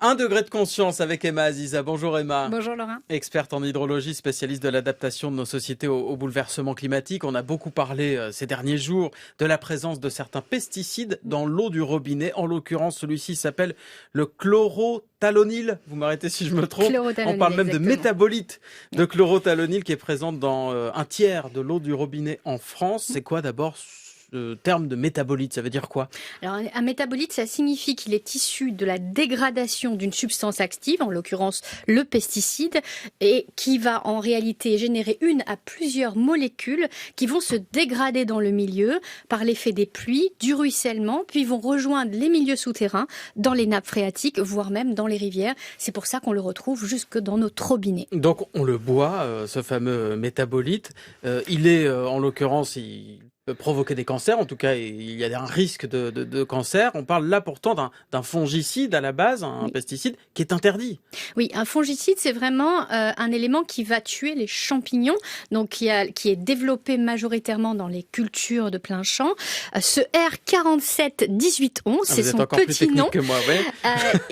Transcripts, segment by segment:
Un degré de conscience avec Emma Aziza. Bonjour Emma. Bonjour Laurent. Experte en hydrologie, spécialiste de l'adaptation de nos sociétés au bouleversement climatique. On a beaucoup parlé ces derniers jours de la présence de certains pesticides dans l'eau du robinet. En l'occurrence, celui-ci s'appelle le chlorothalonil. Vous m'arrêtez si je me trompe. On parle même de métabolite de chlorothalonil qui est présente dans un tiers de l'eau du robinet en France. C'est quoi d'abord le terme de métabolite, ça veut dire quoi? Alors, un métabolite, ça signifie qu'il est issu de la dégradation d'une substance active, en l'occurrence le pesticide, et qui va en réalité générer une à plusieurs molécules qui vont se dégrader dans le milieu par l'effet des pluies, du ruissellement, puis vont rejoindre les milieux souterrains, dans les nappes phréatiques, voire même dans les rivières. C'est pour ça qu'on le retrouve jusque dans notre robinet. Donc on le boit, ce fameux métabolite. Il est, en l'occurrence, il peut provoquer des cancers. En tout cas, il y a un risque de cancer. On parle là pourtant d'un fongicide à la base, un pesticide qui est interdit. Oui, un fongicide, c'est vraiment un élément qui va tuer les champignons, donc qui est développé majoritairement dans les cultures de plein champ. Ce R471811, c'est son petit nom. Que moi, ouais.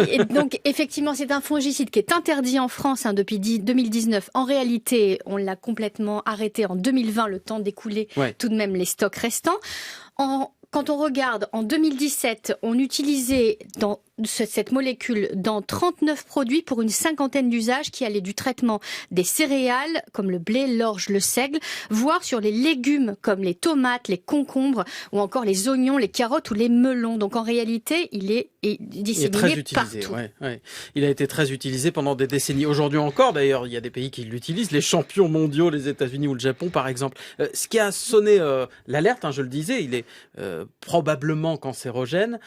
Et donc, effectivement, c'est un fongicide qui est interdit en France depuis 2019. En réalité, on l'a complètement arrêté en 2020, le temps d'écouler tout de même les stocks restants. Quand on regarde, en 2017, on utilisait cette molécule dans 39 produits pour une cinquantaine d'usages qui allaient du traitement des céréales comme le blé, l'orge, le seigle, voire sur les légumes comme les tomates, les concombres ou encore les oignons, les carottes ou les melons. Donc en réalité, il est disséminé partout. Ouais. Il a été très utilisé pendant des décennies. Aujourd'hui encore, d'ailleurs, il y a des pays qui l'utilisent, les champions mondiaux, les États-Unis ou le Japon par exemple. Ce qui a sonné l'alerte, je le disais, il est probablement cancérogène,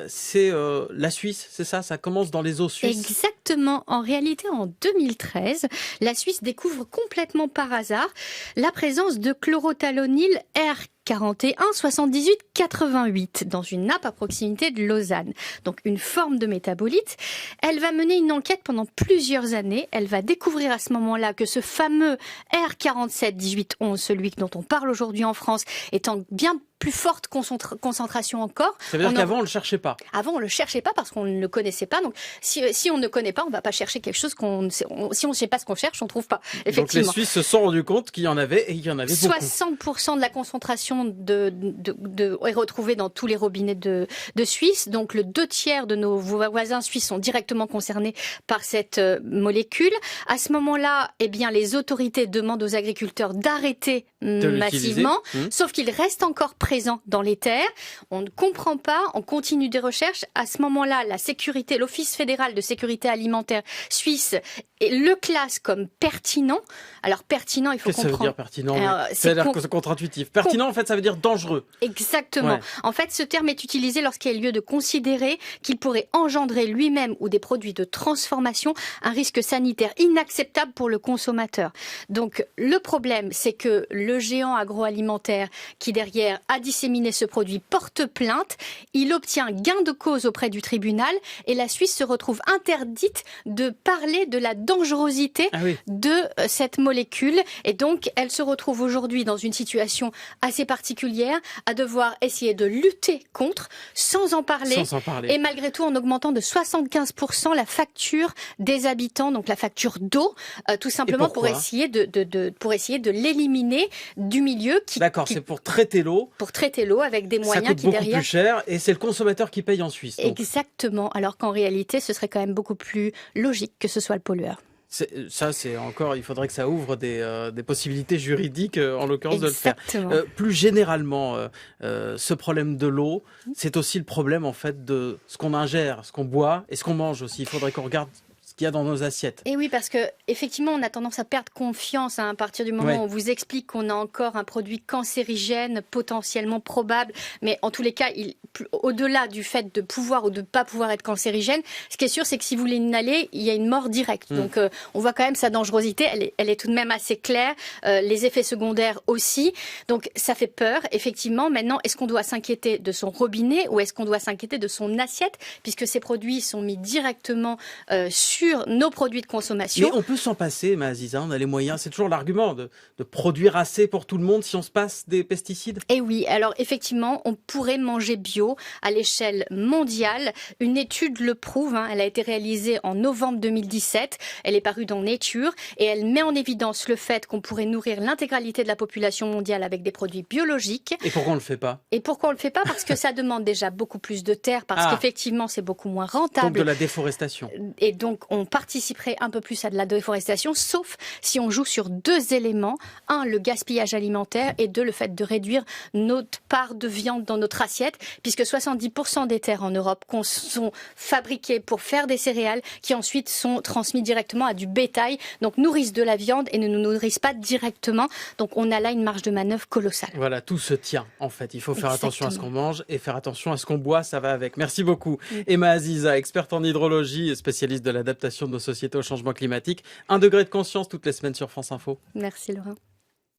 c'est la Suisse, c'est ça? Ça commence dans les eaux suisses? Exactement. En réalité, en 2013, la Suisse découvre complètement par hasard la présence de chlorothalonil R41 78 88 dans une nappe à proximité de Lausanne. Donc une forme de métabolite. Elle va mener une enquête pendant plusieurs années. Elle va découvrir à ce moment-là que ce fameux R47 1811, celui dont on parle aujourd'hui en France, étant bien plus forte concentration encore. Ça veut dire qu'avant, on le cherchait pas. Avant, on le cherchait pas parce qu'on ne le connaissait pas. Donc, si on ne connaît pas, on va pas chercher quelque chose si on ne sait pas ce qu'on cherche, on trouve pas. Effectivement. Donc, les Suisses se sont rendus compte qu'il y en avait et il y en avait beaucoup. 60% de la concentration est retrouvée dans tous les robinets de Suisse. Donc, le 2/3 de nos voisins suisses sont directement concernés par cette molécule. À ce moment-là, les autorités demandent aux agriculteurs d'arrêter massivement. Sauf qu'il reste encore présent dans les terres. On ne comprend pas, on continue des recherches. À ce moment-là, l'Office fédéral de sécurité alimentaire suisse le classe comme pertinent. Alors pertinent, il faut comprendre. Qu'est-ce que ça veut dire pertinent? C'est-à-dire que c'est contre-intuitif. Pertinent, en fait, ça veut dire dangereux. Exactement. Ouais. En fait, ce terme est utilisé lorsqu'il y a lieu de considérer qu'il pourrait engendrer lui-même ou des produits de transformation un risque sanitaire inacceptable pour le consommateur. Donc, le problème, c'est que le géant agroalimentaire qui derrière a disséminé ce produit porte plainte. Il obtient gain de cause auprès du tribunal et la Suisse se retrouve interdite de parler de la dangerosité de cette molécule. Et donc, elle se retrouve aujourd'hui dans une situation assez particulière à devoir essayer de lutter contre sans en parler. Et malgré tout, en augmentant de 75% la facture des habitants, donc la facture d'eau, tout simplement pour essayer de l'éliminer du milieu. D'accord, c'est pour traiter l'eau. Pour traiter l'eau avec des moyens ça coûte beaucoup plus cher et c'est le consommateur qui paye en Suisse. Donc. Exactement, alors qu'en réalité, ce serait quand même beaucoup plus logique que ce soit le pollueur. C'est encore, il faudrait que ça ouvre des possibilités juridiques, en l'occurrence, de le faire. Plus généralement, ce problème de l'eau, c'est aussi le problème en fait de ce qu'on ingère, ce qu'on boit et ce qu'on mange aussi. Il faudrait qu'on regarde ce qu'il y a dans nos assiettes. Et oui, parce que effectivement, on a tendance à perdre confiance à partir du moment où on vous explique qu'on a encore un produit cancérigène potentiellement probable, mais en tous les cas, au-delà du fait de pouvoir ou de ne pas pouvoir être cancérigène, ce qui est sûr, c'est que si vous l'inhalez, il y a une mort directe. Donc, on voit quand même sa dangerosité, elle est tout de même assez claire, les effets secondaires aussi. Donc, ça fait peur, effectivement. Maintenant, est-ce qu'on doit s'inquiéter de son robinet ou est-ce qu'on doit s'inquiéter de son assiette, puisque ces produits sont mis directement sur sur nos produits de consommation. Mais on peut s'en passer, Aziza, on a les moyens. C'est toujours l'argument de produire assez pour tout le monde si on se passe des pesticides. Et oui, alors effectivement, on pourrait manger bio à l'échelle mondiale. Une étude le prouve, elle a été réalisée en novembre 2017. Elle est parue dans Nature et elle met en évidence le fait qu'on pourrait nourrir l'intégralité de la population mondiale avec des produits biologiques. Et pourquoi on le fait pas? Et pourquoi on le fait pas? Parce que ça demande déjà beaucoup plus de terre, parce qu'effectivement c'est beaucoup moins rentable. Donc de la déforestation. Et donc on participerait un peu plus à de la déforestation, sauf si on joue sur deux éléments. Un, le gaspillage alimentaire, et deux, le fait de réduire notre part de viande dans notre assiette, puisque 70% des terres en Europe sont fabriquées pour faire des céréales qui ensuite sont transmises directement à du bétail, donc nourrissent de la viande et ne nous nourrissent pas directement. Donc on a là une marge de manœuvre colossale. Voilà, tout se tient en fait. Il faut faire attention à ce qu'on mange et faire attention à ce qu'on boit, ça va avec. Merci beaucoup. Emma Aziza, experte en hydrologie et spécialiste de l'adaptation de nos sociétés au changement climatique. 1 degré de conscience toutes les semaines sur France Info. Merci Laurent.